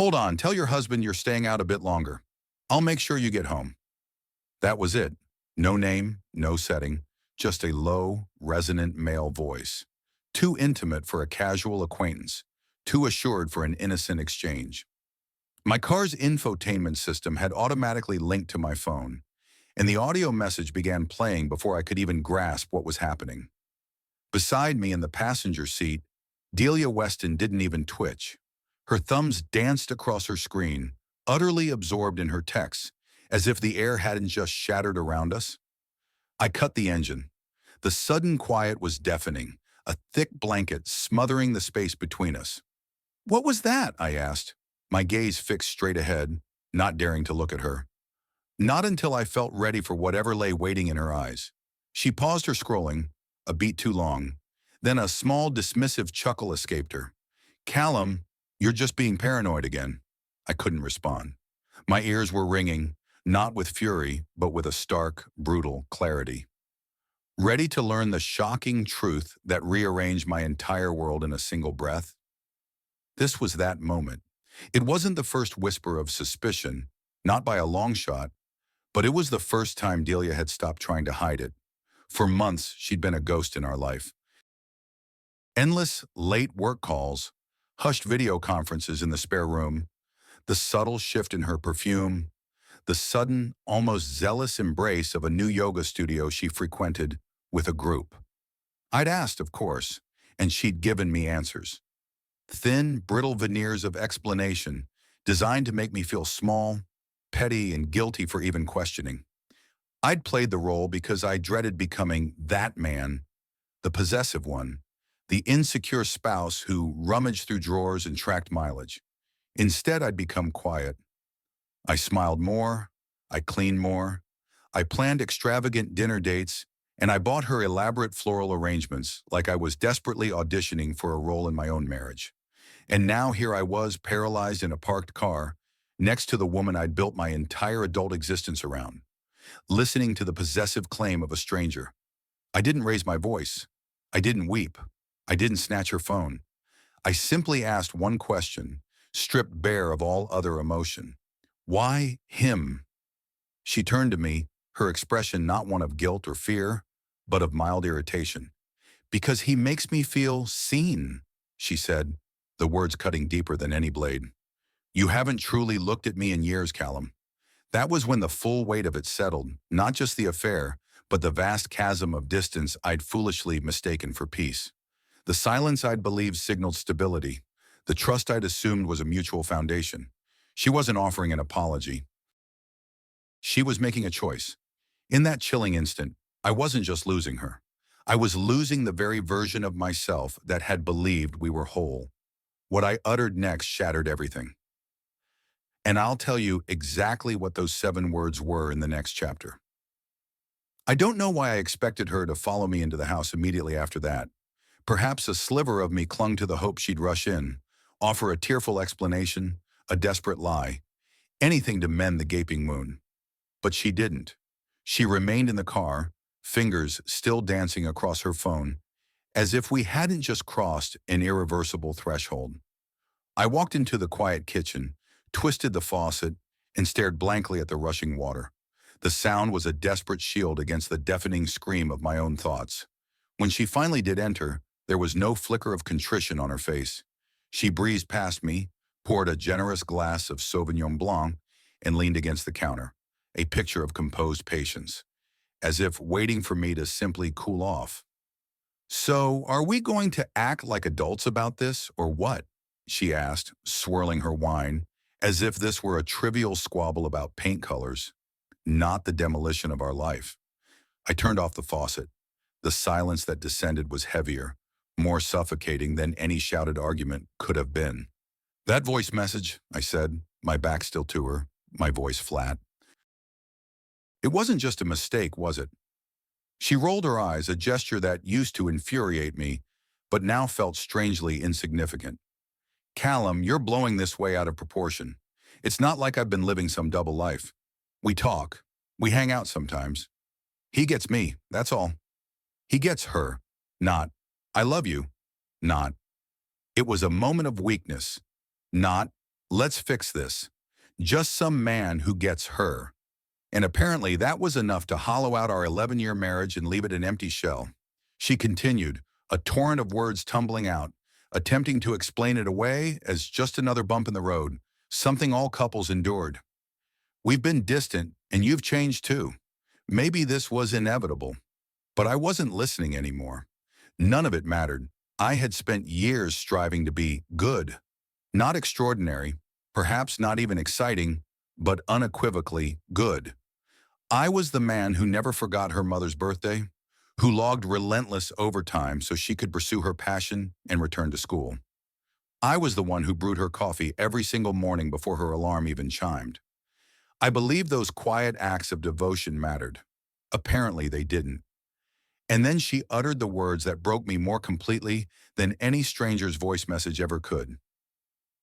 Hold on, tell your husband you're staying out a bit longer. I'll make sure you get home. That was it. No name, no setting, just a low, resonant male voice. Too intimate for a casual acquaintance, too assured for an innocent exchange. My car's infotainment system had automatically linked to my phone, and the audio message began playing before I could even grasp what was happening. Beside me in the passenger seat, Delia Weston didn't even twitch. Her thumbs danced across her screen, utterly absorbed in her texts, as if the air hadn't just shattered around us. I cut the engine. The sudden quiet was deafening, a thick blanket smothering the space between us. "What was that?" I asked, my gaze fixed straight ahead, not daring to look at her. Not until I felt ready for whatever lay waiting in her eyes. She paused her scrolling, a beat too long. Then a small, dismissive chuckle escaped her. "Callum, you're just being paranoid again." I couldn't respond. My ears were ringing, not with fury, but with a stark, brutal clarity. Ready to learn the shocking truth that rearranged my entire world in a single breath? This was that moment. It wasn't the first whisper of suspicion, not by a long shot, but it was the first time Delia had stopped trying to hide it. For months, she'd been a ghost in our life. Endless, late work calls, hushed video conferences in the spare room, the subtle shift in her perfume, the sudden, almost zealous embrace of a new yoga studio she frequented with a group. I'd asked, of course, and she'd given me answers. Thin, brittle veneers of explanation designed to make me feel small, petty, and guilty for even questioning. I'd played the role because I dreaded becoming that man, the possessive one, the insecure spouse who rummaged through drawers and tracked mileage. Instead, I'd become quiet. I smiled more, I cleaned more, I planned extravagant dinner dates, and I bought her elaborate floral arrangements like I was desperately auditioning for a role in my own marriage. And now here I was, paralyzed in a parked car, next to the woman I'd built my entire adult existence around, listening to the possessive claim of a stranger. I didn't raise my voice. I didn't weep. I didn't snatch her phone. I simply asked one question, stripped bare of all other emotion. Why him? She turned to me, her expression not one of guilt or fear, but of mild irritation. "Because he makes me feel seen," she said, the words cutting deeper than any blade. "You haven't truly looked at me in years, Callum." That was when the full weight of it settled, not just the affair, but the vast chasm of distance I'd foolishly mistaken for peace. The silence I'd believed signaled stability. The trust I'd assumed was a mutual foundation. She wasn't offering an apology. She was making a choice. In that chilling instant, I wasn't just losing her. I was losing the very version of myself that had believed we were whole. What I uttered next shattered everything. And I'll tell you exactly what those 7 words were in the next chapter. I don't know why I expected her to follow me into the house immediately after that. Perhaps a sliver of me clung to the hope she'd rush in, offer a tearful explanation, a desperate lie, anything to mend the gaping wound. But she didn't. She remained in the car, fingers still dancing across her phone, as if we hadn't just crossed an irreversible threshold. I walked into the quiet kitchen, twisted the faucet, and stared blankly at the rushing water. The sound was a desperate shield against the deafening scream of my own thoughts. When she finally did enter, there was no flicker of contrition on her face. She breezed past me, poured a generous glass of Sauvignon Blanc, and leaned against the counter, a picture of composed patience, as if waiting for me to simply cool off. "So, are we going to act like adults about this, or what?" she asked, swirling her wine, as if this were a trivial squabble about paint colors, not the demolition of our life. I turned off the faucet. The silence that descended was heavier, more suffocating than any shouted argument could have been. "That voice message," I said, my back still to her, my voice flat. "It wasn't just a mistake, was it?" She rolled her eyes, a gesture that used to infuriate me, but now felt strangely insignificant. "Callum, you're blowing this way out of proportion. It's not like I've been living some double life. We talk. We hang out sometimes. He gets me, that's all. He gets her, not, 'I love you,' not, 'It was a moment of weakness,' not, Let's fix this. Just some man who gets her. And apparently that was enough to hollow out our 11-year marriage and leave it an empty shell. She continued, a torrent of words tumbling out, attempting to explain it away as just another bump in the road, something all couples endured. We've been distant, and you've changed too. Maybe this was inevitable. But I wasn't listening anymore. None of it mattered. I had spent years striving to be good, not extraordinary, perhaps not even exciting, but unequivocally good. I was the man who never forgot her mother's birthday, who logged relentless overtime so she could pursue her passion and return to school. I was the one who brewed her coffee every single morning before her alarm even chimed. I believed those quiet acts of devotion mattered. Apparently they didn't. And then she uttered the words that broke me more completely than any stranger's voice message ever could.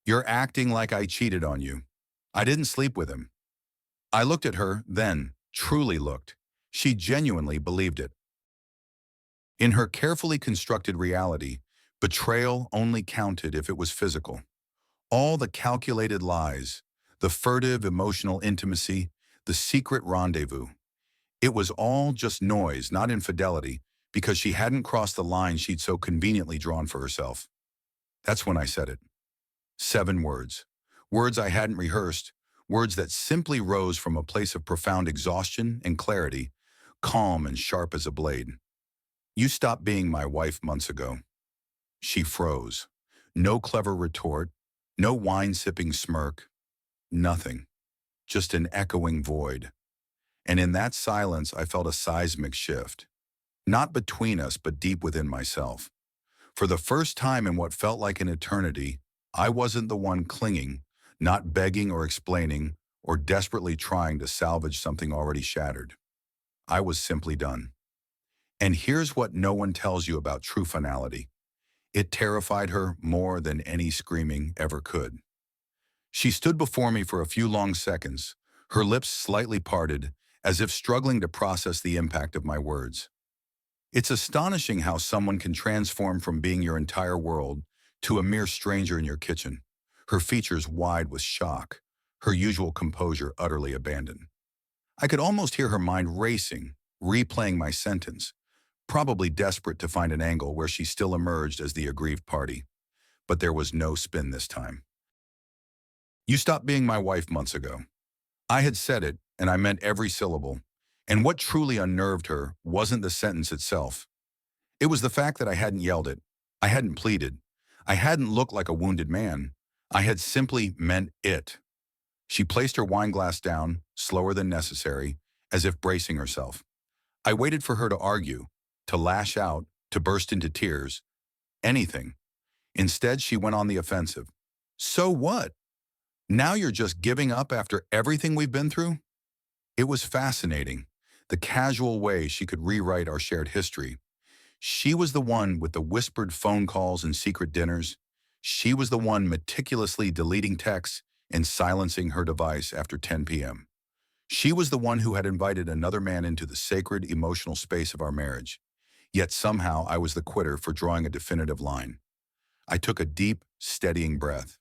You're acting like I cheated on you. I didn't sleep with him. I looked at her then, truly looked. She genuinely believed it. In her carefully constructed reality, betrayal only counted if it was physical. All the calculated lies, the furtive emotional intimacy, the secret rendezvous. It was all just noise, not infidelity, because she hadn't crossed the line she'd so conveniently drawn for herself. That's when I said it. 7 words. Words I hadn't rehearsed, words that simply rose from a place of profound exhaustion and clarity, calm and sharp as a blade. You stopped being my wife months ago. She froze. No clever retort, no wine-sipping smirk, nothing. Just an echoing void. And in that silence, I felt a seismic shift. Not between us, but deep within myself. For the first time in what felt like an eternity, I wasn't the one clinging, not begging or explaining, or desperately trying to salvage something already shattered. I was simply done. And here's what no one tells you about true finality. It terrified her more than any screaming ever could. She stood before me for a few long seconds, her lips slightly parted, as if struggling to process the impact of my words. It's astonishing how someone can transform from being your entire world to a mere stranger in your kitchen, her features wide with shock, her usual composure utterly abandoned. I could almost hear her mind racing, replaying my sentence, probably desperate to find an angle where she still emerged as the aggrieved party. But there was no spin this time. You stopped being my wife months ago. I had said it, and I meant every syllable. And what truly unnerved her wasn't the sentence itself. It was the fact that I hadn't yelled it. I hadn't pleaded. I hadn't looked like a wounded man. I had simply meant it. She placed her wine glass down, slower than necessary, as if bracing herself. I waited for her to argue, to lash out, to burst into tears. Anything. Instead, she went on the offensive. So what? Now you're just giving up after everything we've been through? It was fascinating, the casual way she could rewrite our shared history. She was the one with the whispered phone calls and secret dinners. She was the one meticulously deleting texts and silencing her device after 10 p.m. She was the one who had invited another man into the sacred emotional space of our marriage. Yet somehow I was the quitter for drawing a definitive line. I took a deep, steadying breath.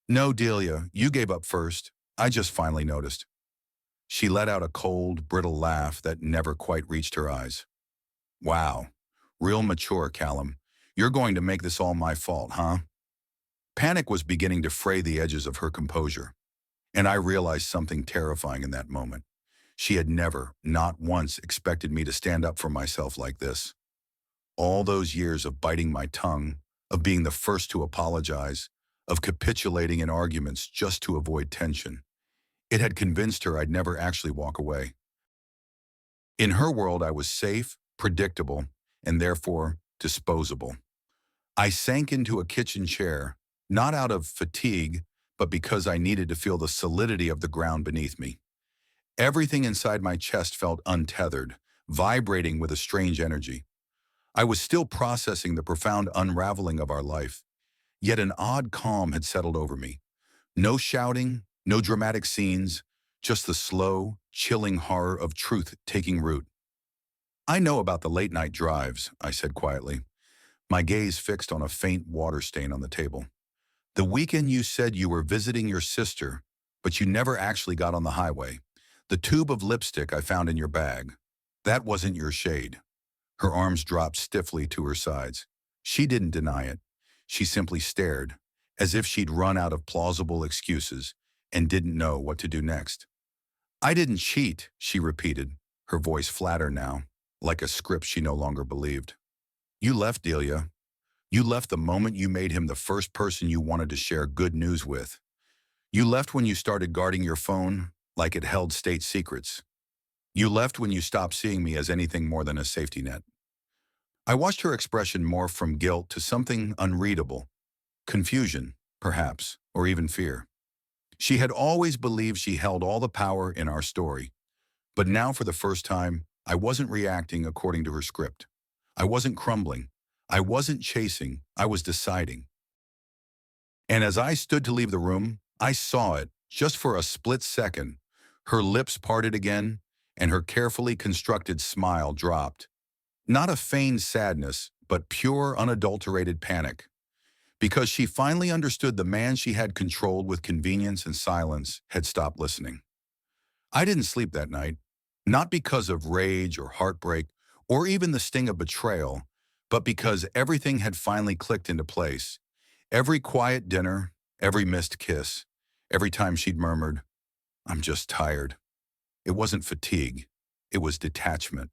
No, Delia, you gave up first. I just finally noticed. She let out a cold, brittle laugh that never quite reached her eyes. Wow, real mature, Callum. You're going to make this all my fault, huh? Panic was beginning to fray the edges of her composure, and I realized something terrifying in that moment. She had never, not once, expected me to stand up for myself like this. All those years of biting my tongue, of being the first to apologize, of capitulating in arguments just to avoid tension. It had convinced her I'd never actually walk away. In her world, I was safe, predictable, and therefore disposable. I sank into a kitchen chair, not out of fatigue, but because I needed to feel the solidity of the ground beneath me. Everything inside my chest felt untethered, vibrating with a strange energy. I was still processing the profound unraveling of our life, yet an odd calm had settled over me. No shouting, no dramatic scenes, just the slow, chilling horror of truth taking root. I know about the late-night drives, I said quietly, my gaze fixed on a faint water stain on the table. The weekend you said you were visiting your sister, but you never actually got on the highway. The tube of lipstick I found in your bag. That wasn't your shade. Her arms dropped stiffly to her sides. She didn't deny it. She simply stared, as if she'd run out of plausible excuses and didn't know what to do next. I didn't cheat, she repeated, her voice flatter now, like a script she no longer believed. You left, Delia. You left the moment you made him the first person you wanted to share good news with. You left when you started guarding your phone like it held state secrets. You left when you stopped seeing me as anything more than a safety net. I watched her expression morph from guilt to something unreadable. Confusion, perhaps, or even fear. She had always believed she held all the power in our story. But now, for the first time, I wasn't reacting according to her script. I wasn't crumbling. I wasn't chasing. I was deciding. And as I stood to leave the room, I saw it, just for a split second. Her lips parted again, and her carefully constructed smile dropped. Not a feigned sadness, but pure, unadulterated panic. Because she finally understood the man she had controlled with convenience and silence had stopped listening. I didn't sleep that night, not because of rage or heartbreak, or even the sting of betrayal, but because everything had finally clicked into place. Every quiet dinner, every missed kiss, every time she'd murmured, "I'm just tired." It wasn't fatigue, it was detachment.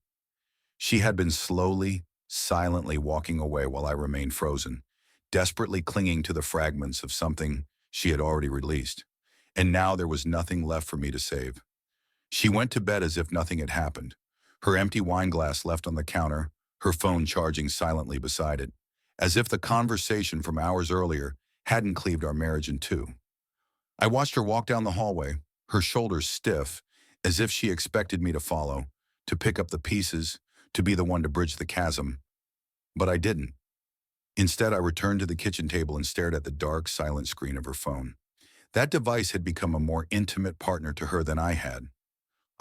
She had been slowly, silently walking away while I remained frozen, desperately clinging to the fragments of something she had already released. And now there was nothing left for me to save. She went to bed as if nothing had happened, her empty wine glass left on the counter, her phone charging silently beside it, as if the conversation from hours earlier hadn't cleaved our marriage in two. I watched her walk down the hallway, her shoulders stiff, as if she expected me to follow, to pick up the pieces, to be the one to bridge the chasm. But I didn't. Instead, I returned to the kitchen table and stared at the dark, silent screen of her phone. That device had become a more intimate partner to her than I had.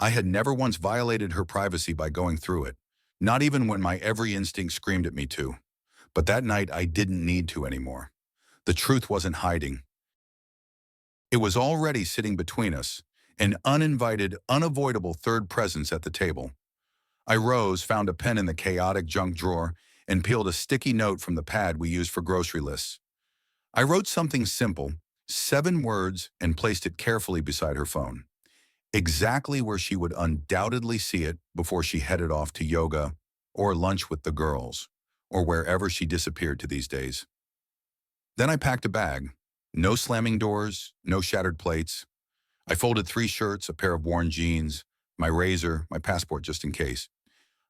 I had never once violated her privacy by going through it, not even when my every instinct screamed at me to. But that night, I didn't need to anymore. The truth wasn't hiding. It was already sitting between us, an uninvited, unavoidable third presence at the table. I rose, found a pen in the chaotic junk drawer, and peeled a sticky note from the pad we used for grocery lists. I wrote something simple, 7 words, and placed it carefully beside her phone, exactly where she would undoubtedly see it before she headed off to yoga or lunch with the girls, or wherever she disappeared to these days. Then I packed a bag. No slamming doors, no shattered plates. I folded 3 shirts, a pair of worn jeans, my razor, my passport just in case.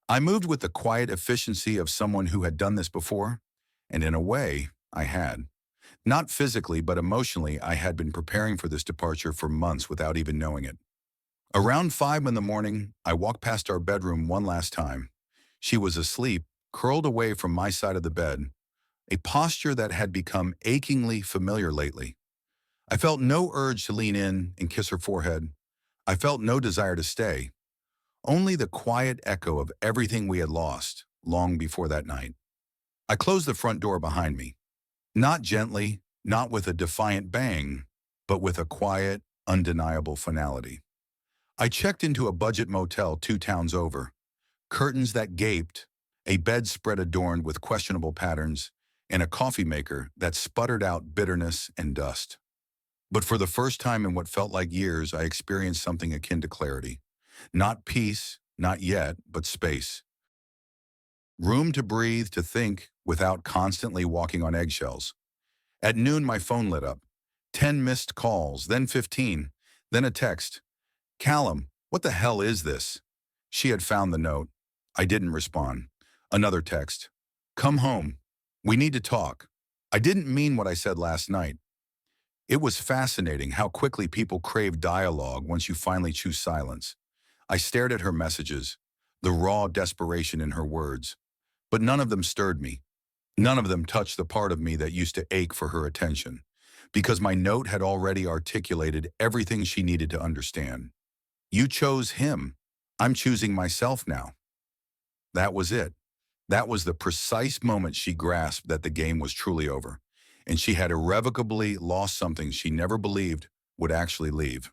I moved with the quiet efficiency of someone who had done this before, and in a way, I had. Not physically, but emotionally, I had been preparing for this departure for months without even knowing it. Around 5 in the morning, I walked past our bedroom one last time. She was asleep, curled away from my side of the bed, a posture that had become achingly familiar lately. I felt no urge to lean in and kiss her forehead. I felt no desire to stay, only the quiet echo of everything we had lost long before that night. I closed the front door behind me, not gently, not with a defiant bang, but with a quiet, undeniable finality. I checked into a budget motel 2 towns over, curtains that gaped, a bedspread adorned with questionable patterns, and a coffee maker that sputtered out bitterness and dust. But for the first time in what felt like years, I experienced something akin to clarity. Not peace, not yet, but space. Room to breathe, to think, without constantly walking on eggshells. At noon, my phone lit up. 10 missed calls, then 15, then a text. "Callum, what the hell is this?" She had found the note. I didn't respond. Another text. "Come home. We need to talk." I didn't mean what I said last night. It was fascinating how quickly people crave dialogue once you finally choose silence. I stared at her messages, the raw desperation in her words. But none of them stirred me. None of them touched the part of me that used to ache for her attention, because my note had already articulated everything she needed to understand. You chose him. I'm choosing myself now. That was it. That was the precise moment she grasped that the game was truly over. and she had irrevocably lost something she never believed would actually leave.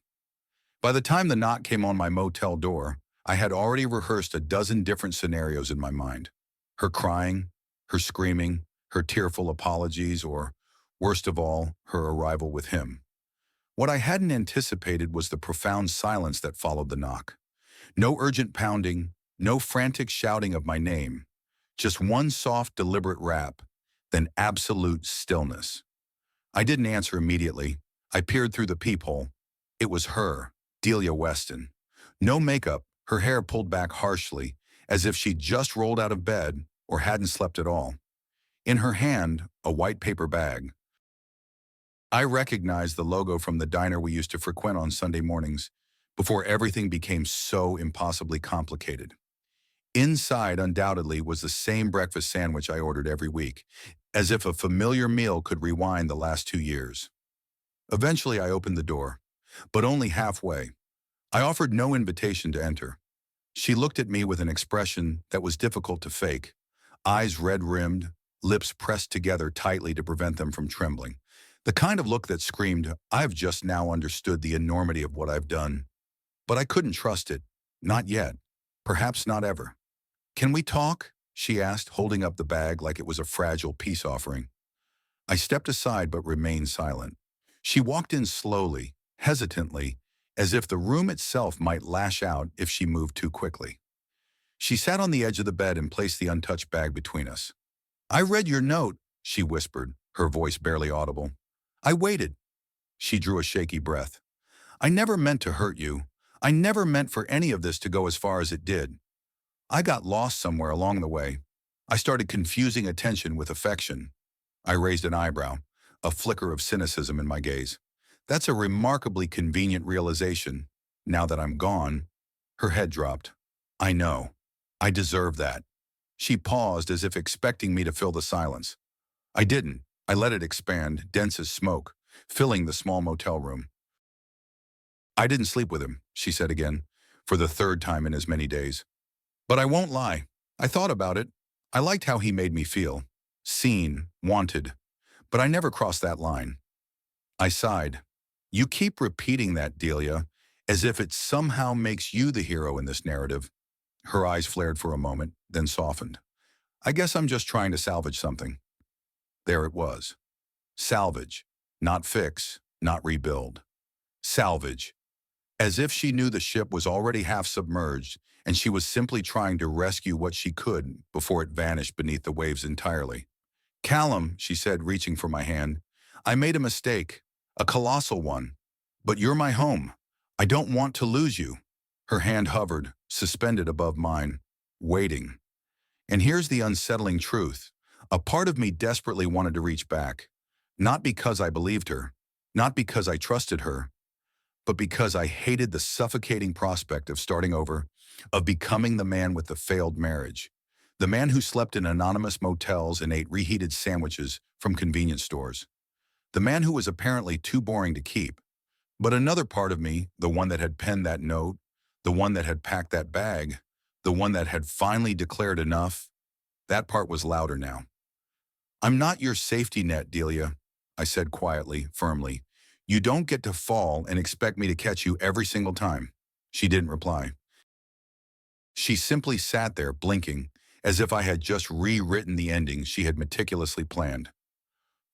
By the time the knock came on my motel door, I had already rehearsed a dozen different scenarios in my mind. Her crying, her screaming, her tearful apologies, or, worst of all, her arrival with him. What I hadn't anticipated was the profound silence that followed the knock. No urgent pounding, no frantic shouting of my name, just one soft, deliberate rap, then absolute stillness. I didn't answer immediately. I peered through the peephole. It was her, Delia Weston. No makeup, her hair pulled back harshly, as if she'd just rolled out of bed or hadn't slept at all. In her hand, a white paper bag. I recognized the logo from the diner we used to frequent on Sunday mornings, before everything became so impossibly complicated. Inside, undoubtedly, was the same breakfast sandwich I ordered every week, as if a familiar meal could rewind the last 2 years. Eventually, I opened the door, but only halfway. I offered no invitation to enter. She looked at me with an expression that was difficult to fake, eyes red-rimmed, lips pressed together tightly to prevent them from trembling. The kind of look that screamed, "I've just now understood the enormity of what I've done." But I couldn't trust it. Not yet. Perhaps not ever. "Can we talk?" she asked, holding up the bag like it was a fragile peace offering. I stepped aside but remained silent. She walked in slowly, hesitantly, as if the room itself might lash out if she moved too quickly. She sat on the edge of the bed and placed the untouched bag between us. "I read your note," she whispered, her voice barely audible. "I waited." She drew a shaky breath. "I never meant to hurt you. I never meant for any of this to go as far as it did. I got lost somewhere along the way. I started confusing attention with affection." I raised an eyebrow, a flicker of cynicism in my gaze. "That's a remarkably convenient realization, now that I'm gone." Her head dropped. "I know. I deserve that." She paused as if expecting me to fill the silence. I didn't. I let it expand, dense as smoke, filling the small motel room. "I didn't sleep with him," she said again, for the third time in as many days. "But I won't lie. I thought about it. I liked how he made me feel. Seen, wanted. But I never crossed that line." I sighed. "You keep repeating that, Delia, as if it somehow makes you the hero in this narrative." Her eyes flared for a moment, then softened. "I guess I'm just trying to salvage something." There it was. Salvage. Not fix, not rebuild. Salvage. As if she knew the ship was already half submerged and she was simply trying to rescue what she could before it vanished beneath the waves entirely. "Callum," she said, reaching for my hand, "I made a mistake, a colossal one. But you're my home. I don't want to lose you." Her hand hovered, suspended above mine, waiting. And here's the unsettling truth. A part of me desperately wanted to reach back, not because I believed her, not because I trusted her, but because I hated the suffocating prospect of starting over, of becoming the man with the failed marriage, the man who slept in anonymous motels and ate reheated sandwiches from convenience stores, the man who was apparently too boring to keep. But another part of me, the one that had penned that note, the one that had packed that bag, the one that had finally declared enough, that part was louder now. "I'm not your safety net, Delia," I said quietly, firmly. "You don't get to fall and expect me to catch you every single time." She didn't reply. She simply sat there, blinking, as if I had just rewritten the ending she had meticulously planned.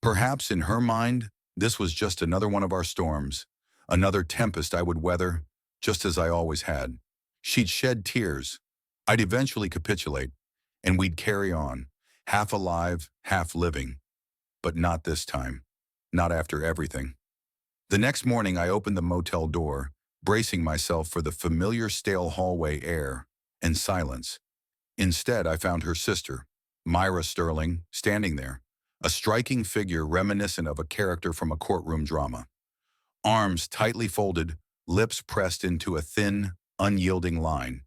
Perhaps in her mind, this was just another one of our storms, another tempest I would weather, just as I always had. She'd shed tears. I'd eventually capitulate, and we'd carry on, half alive, half living. But not this time. Not after everything. The next morning, I opened the motel door, bracing myself for the familiar stale hallway air and silence. Instead, I found her sister, Myra Sterling, standing there, a striking figure reminiscent of a character from a courtroom drama. Arms tightly folded, lips pressed into a thin, unyielding line,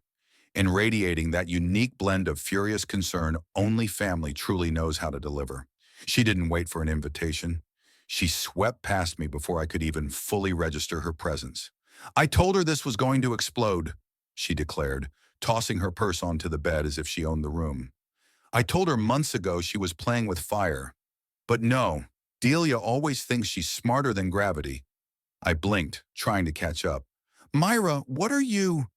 and radiating that unique blend of furious concern only family truly knows how to deliver. She didn't wait for an invitation. She swept past me before I could even fully register her presence. "I told her this was going to explode," she declared, tossing her purse onto the bed as if she owned the room. "I told her months ago she was playing with fire. But no, Delia always thinks she's smarter than gravity. I blinked, trying to catch up. Myra, what are you?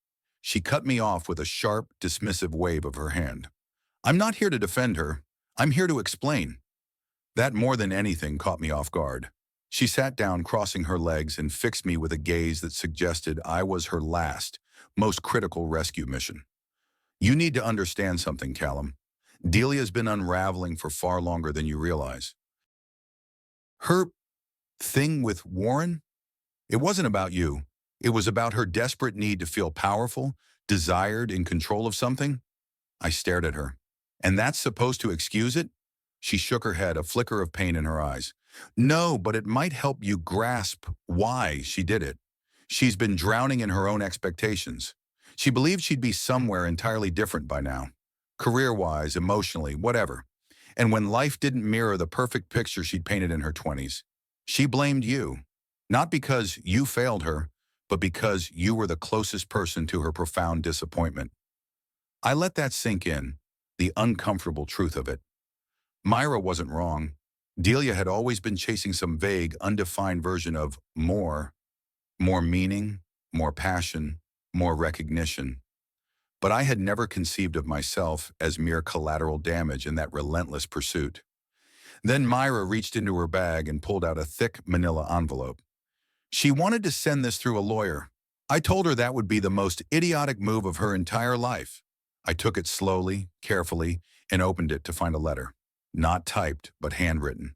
She cut me off with a sharp, dismissive wave of her hand. I'm not here to defend her. I'm here to explain. That more than anything caught me off guard. She sat down, crossing her legs, and fixed me with a gaze that suggested I was her last, most critical rescue mission. You need to understand something, Callum. Delia's been unraveling for far longer than you realize. Her thing with Warren? It wasn't about you. It was about her desperate need to feel powerful, desired, in control of something. I stared at her. And that's supposed to excuse it? She shook her head, a flicker of pain in her eyes. No, but it might help you grasp why she did it. She's been drowning in her own expectations. She believed she'd be somewhere entirely different by now. Career-wise, emotionally, whatever. And when life didn't mirror the perfect picture she'd painted in her 20s, she blamed you. Not because you failed her, but because you were the closest person to her profound disappointment. I let that sink in, the uncomfortable truth of it. Myra wasn't wrong. Delia had always been chasing some vague, undefined version of more meaning, more passion, more recognition. But I had never conceived of myself as mere collateral damage in that relentless pursuit. Then Myra reached into her bag and pulled out a thick manila envelope. She wanted to send this through a lawyer. I told her that would be the most idiotic move of her entire life. I took it slowly, carefully, and opened it to find a letter. Not typed, but handwritten.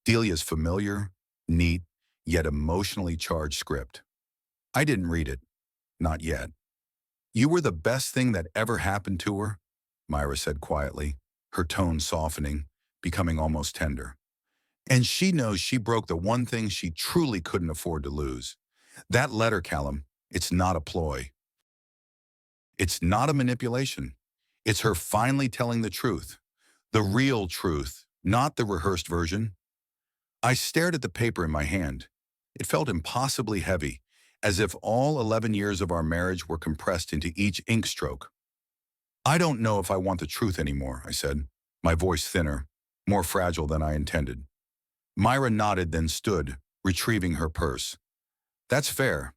Delia's familiar, neat, yet emotionally charged script. I didn't read it. Not yet. You were the best thing that ever happened to her, Myra said quietly, her tone softening, becoming almost tender. And she knows she broke the one thing she truly couldn't afford to lose. That letter, Callum, it's not a ploy. It's not a manipulation. It's her finally telling the truth. The real truth, not the rehearsed version. I stared at the paper in my hand. It felt impossibly heavy, as if all 11 years of our marriage were compressed into each ink stroke. I don't know if I want the truth anymore, I said, my voice thinner, more fragile than I intended. Myra nodded, then stood, retrieving her purse. That's fair,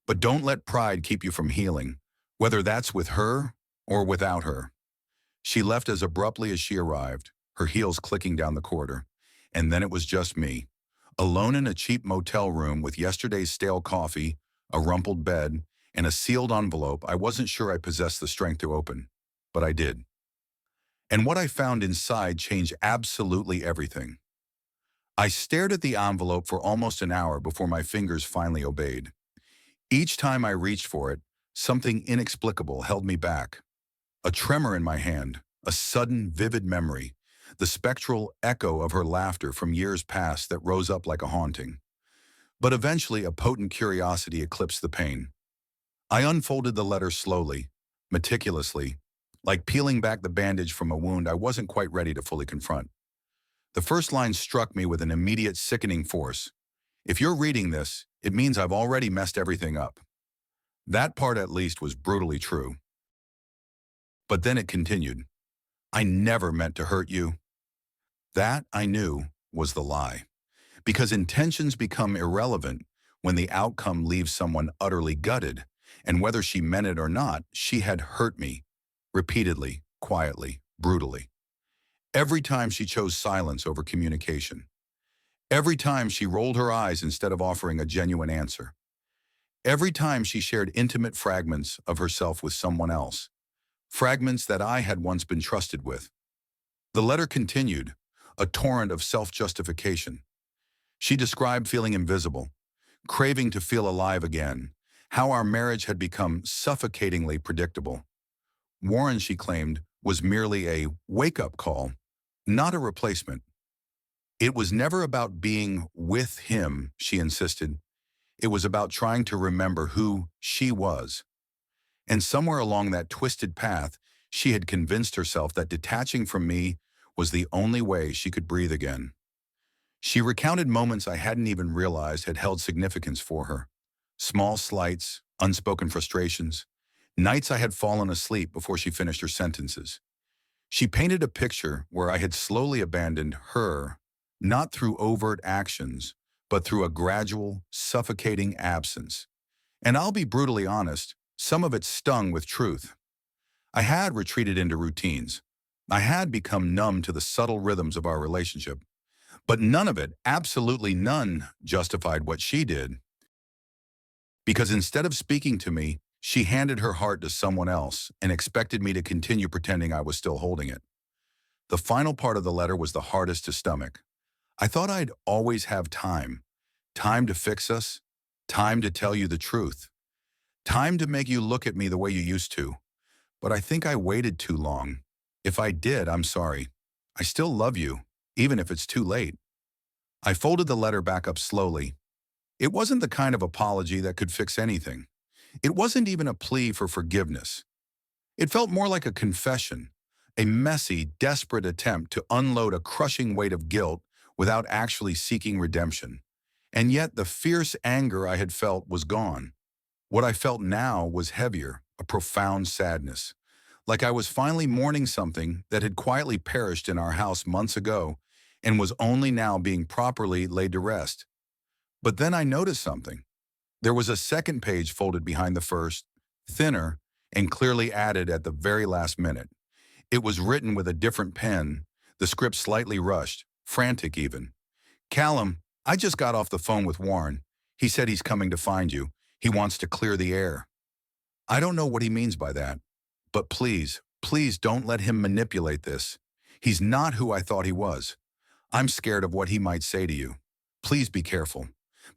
but don't let pride keep you from healing, whether that's with her or without her. She left as abruptly as she arrived, her heels clicking down the corridor, and then it was just me, alone in a cheap motel room with yesterday's stale coffee, a rumpled bed, and a sealed envelope I wasn't sure I possessed the strength to open, but I did. And what I found inside changed absolutely everything. I stared at the envelope for almost an hour before my fingers finally obeyed. Each time I reached for it, something inexplicable held me back. A tremor in my hand, a sudden, vivid memory, the spectral echo of her laughter from years past that rose up like a haunting. But eventually, a potent curiosity eclipsed the pain. I unfolded the letter slowly, meticulously, like peeling back the bandage from a wound I wasn't quite ready to fully confront. The first line struck me with an immediate sickening force. If you're reading this, it means I've already messed everything up. That part at least was brutally true. But then it continued. I never meant to hurt you. That, I knew, was the lie. Because intentions become irrelevant when the outcome leaves someone utterly gutted, and whether she meant it or not, she had hurt me. Repeatedly, quietly, brutally. Every time she chose silence over communication. Every time she rolled her eyes instead of offering a genuine answer. Every time she shared intimate fragments of herself with someone else. Fragments that I had once been trusted with. The letter continued, a torrent of self-justification. She described feeling invisible, craving to feel alive again, how our marriage had become suffocatingly predictable. Warren, she claimed, was merely a wake-up call, not a replacement. It was never about being with him, she insisted. It was about trying to remember who she was. And somewhere along that twisted path, she had convinced herself that detaching from me was the only way she could breathe again. She recounted moments I hadn't even realized had held significance for her. Small slights, unspoken frustrations, nights I had fallen asleep before she finished her sentences. She painted a picture where I had slowly abandoned her, not through overt actions, but through a gradual, suffocating absence. And I'll be brutally honest, some of it stung with truth. I had retreated into routines. I had become numb to the subtle rhythms of our relationship. But none of it, absolutely none, justified what she did. Because instead of speaking to me, she handed her heart to someone else and expected me to continue pretending I was still holding it. The final part of the letter was the hardest to stomach. I thought I'd always have time. Time to fix us. Time to tell you the truth. Time to make you look at me the way you used to. But I think I waited too long. If I did, I'm sorry. I still love you, even if it's too late. I folded the letter back up slowly. It wasn't the kind of apology that could fix anything. It wasn't even a plea for forgiveness. It felt more like a confession, a messy, desperate attempt to unload a crushing weight of guilt without actually seeking redemption. And yet the fierce anger I had felt was gone. What I felt now was heavier, a profound sadness. Like I was finally mourning something that had quietly perished in our house months ago and was only now being properly laid to rest. But then I noticed something. There was a second page folded behind the first, thinner, and clearly added at the very last minute. It was written with a different pen, the script slightly rushed, frantic even. "Callum, I just got off the phone with Warren. He said he's coming to find you. He wants to clear the air." I don't know what he means by that, but please, please don't let him manipulate this. He's not who I thought he was. I'm scared of what he might say to you. Please be careful.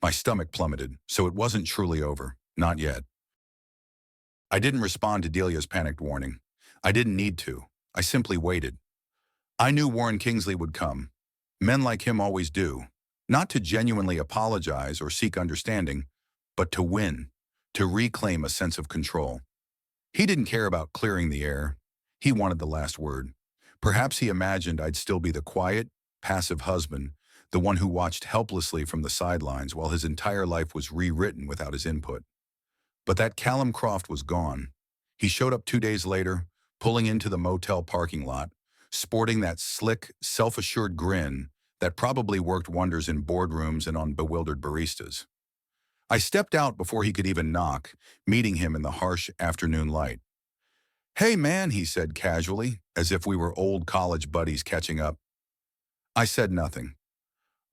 My stomach plummeted, so it wasn't truly over. Not yet. I didn't respond to Delia's panicked warning. I didn't need to. I simply waited. I knew Warren Kingsley would come. Men like him always do. Not to genuinely apologize or seek understanding, but to win, to reclaim a sense of control. He didn't care about clearing the air. He wanted the last word. Perhaps he imagined I'd still be the quiet, passive husband, the one who watched helplessly from the sidelines while his entire life was rewritten without his input. But that Callum Croft was gone. He showed up 2 days later, pulling into the motel parking lot, sporting that slick, self-assured grin that probably worked wonders in boardrooms and on bewildered baristas. I stepped out before he could even knock, meeting him in the harsh afternoon light. "Hey man," he said casually, as if we were old college buddies catching up. I said nothing.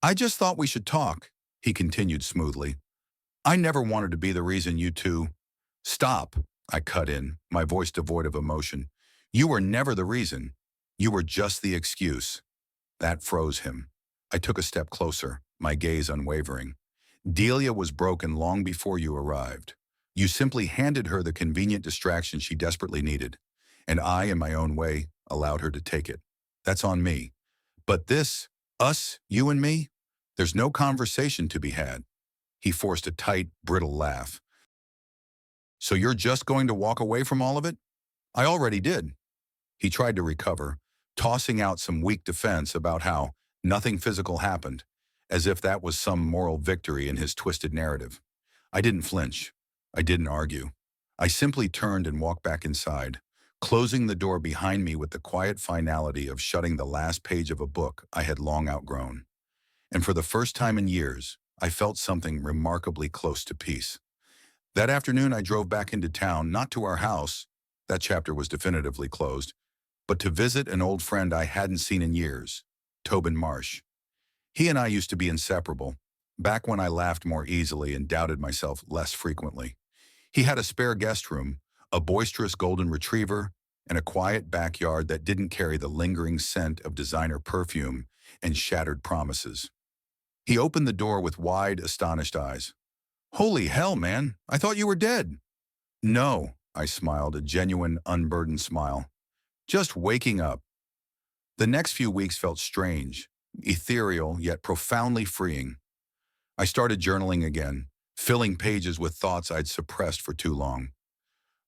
"I just thought we should talk," he continued smoothly. "I never wanted to be the reason you two—" "Stop," I cut in, my voice devoid of emotion. "You were never the reason. You were just the excuse." That froze him. I took a step closer, my gaze unwavering. "Delia was broken long before you arrived. You simply handed her the convenient distraction she desperately needed, and I, in my own way, allowed her to take it. That's on me. But this, us, you and me, there's no conversation to be had." He forced a tight, brittle laugh. "So you're just going to walk away from all of it?" "I already did." He tried to recover, tossing out some weak defense about how nothing physical happened, as if that was some moral victory in his twisted narrative. I didn't flinch. I didn't argue. I simply turned and walked back inside, closing the door behind me with the quiet finality of shutting the last page of a book I had long outgrown. And for the first time in years, I felt something remarkably close to peace. That afternoon, I drove back into town, not to our house, that chapter was definitively closed, but to visit an old friend I hadn't seen in years, Tobin Marsh. He and I used to be inseparable, back when I laughed more easily and doubted myself less frequently. He had a spare guest room, a boisterous golden retriever, and a quiet backyard that didn't carry the lingering scent of designer perfume and shattered promises. He opened the door with wide, astonished eyes. "Holy hell, man, I thought you were dead." "No," I smiled, a genuine, unburdened smile. "Just waking up." The next few weeks felt strange, ethereal, yet profoundly freeing. I started journaling again, filling pages with thoughts I'd suppressed for too long.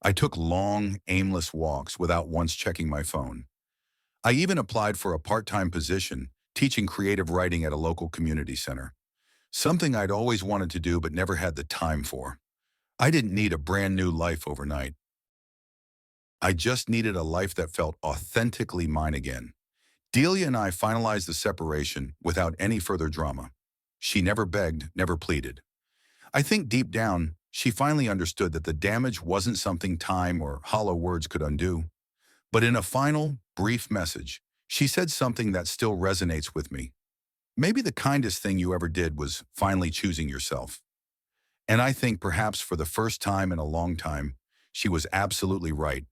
I took long, aimless walks without once checking my phone. I even applied for a part-time position, teaching creative writing at a local community center. Something I'd always wanted to do but never had the time for. I didn't need a brand new life overnight. I just needed a life that felt authentically mine again. Delia and I finalized the separation without any further drama. She never begged, never pleaded. I think deep down, she finally understood that the damage wasn't something time or hollow words could undo. But in a final, brief message, she said something that still resonates with me. Maybe the kindest thing you ever did was finally choosing yourself. And I think perhaps for the first time in a long time, she was absolutely right.